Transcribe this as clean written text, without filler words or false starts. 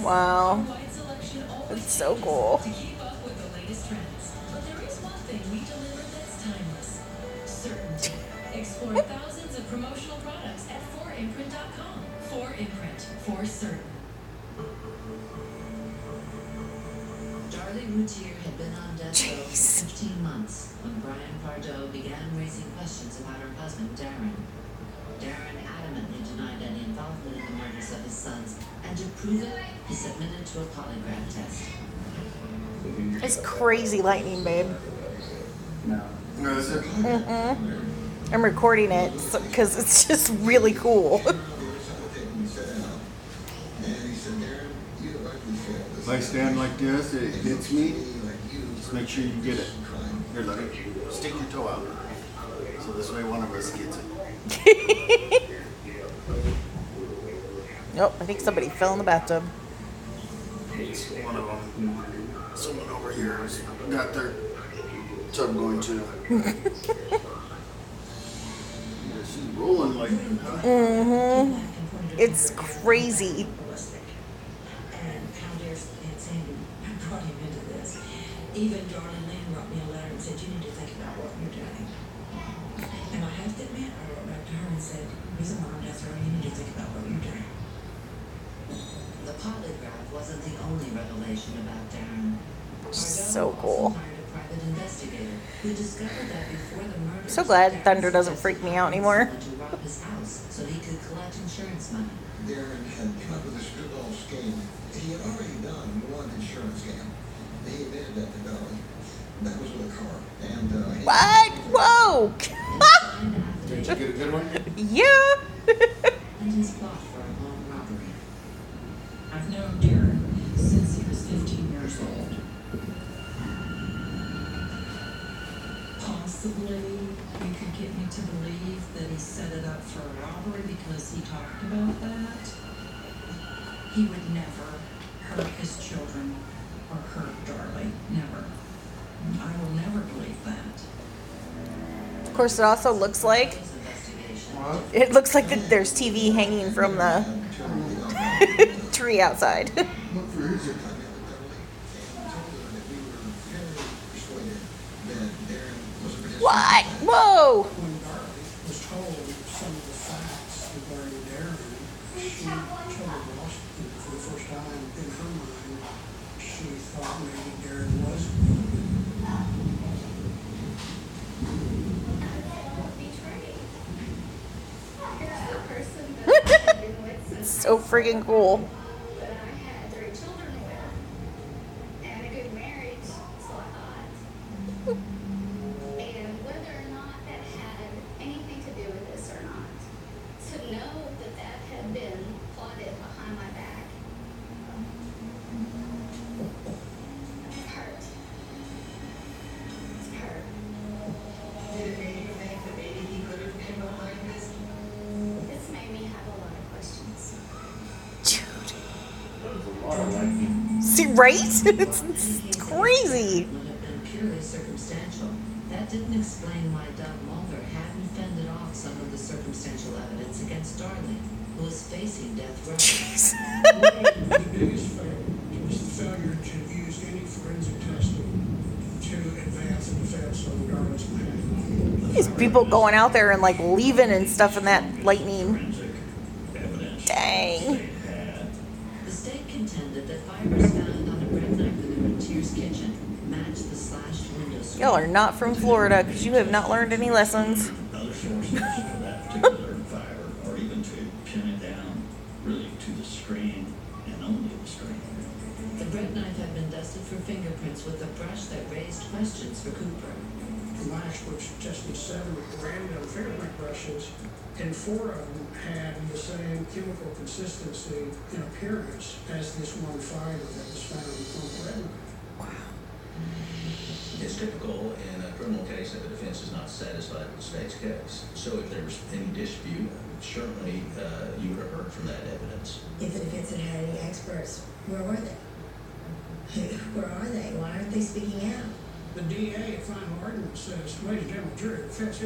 Wow. It's so cool. Explore thousands of promotional products at 4imprint.com. 4imprint, for certain. Darlie Routier had been on death row for 15 months when Brian Pardo began raising questions about her husband, Darren. Darren adamantly denied any involvement in the murders of his sons, and to prove it, he submitted to a polygraph test. It's crazy lightning, babe. No, is it? I'm recording it because it's just really cool. If I stand like this, it hits me. Just make sure you get it. Here, let me stick your toe out. So this way one of us gets it. Nope, I think somebody fell in the bathtub. It's one of them. Someone over here has got their tub going too. She's rolling like. It's crazy. Even Darlene Lynn wrote me a letter and said, you need to think about what you're doing. And I have to admit, I wrote back to her and said, reason why I'm death row, you need to think about what you're doing. The polygraph wasn't the only revelation about Darren. So cool. Hired a private investigator who discovered that before the murder. So glad thunder doesn't freak me out anymore. To rob his house so he could collect insurance money. Darren had come up with a screwball scheme. He had already done one insurance scam. He admitted that to Dolly. That was with a car. And What? Whoa! Did you get a good one? Yeah. And his plot for a home robbery. I've known Darren since he was 15 years old. Possibly you could get me to believe that he set it up for a robbery because he talked about that. He would never hurt his children or hurt Darlie. Never. I will never believe that. Of course, it also looks like What? there's TV hanging from the tree outside. look for his and told her that we were very persuaded that Darren was a participant. What? Whoa! When Darlie was told some of the facts regarding Darren, she totally lost it for the first time in her mind. She thought maybe Darren was. So freaking cool. But I had 3 children with, and a good marriage, so I thought. And whether or not that had anything to do with this or not, to know that that had been plotted behind my back, it's hurt. It's hurt. Did it make you think that maybe he could have been behind this? It's made me have a lot of questions. See, right? It's crazy. Would have been purely circumstantial. That didn't explain why Doug Mulder hadn't fended off some of the circumstantial evidence against Darlie, who was facing death row. Jeez. The biggest failure was the failure to use any forensic testing to advance a defense on Darwin's behalf. These people going out there and like leaving and stuff in that lightning. Dang. The state contended that fibers found on a bread knife in the Routier's kitchen matched the slashed window screen. Y'all are not from Florida because you have not learned any lessons. Other sources for that particular fire, or even to pin it down really to the screen and only the screen. The bread knife had been dusted for fingerprints with a brush that raised questions for Cooper. My experts tested 7 random fingerprint brushes, and 4 of them had the same chemical consistency and appearance as this one fiber that was found on the bread knife. It's typical in a criminal case that the defense is not satisfied with the state's case. So if there's any dispute, certainly you would have heard from that evidence. If the defense had had any experts, where were they? Where are they? Why aren't they speaking out? The DA at final argument says, ladies and gentlemen, jury, the defense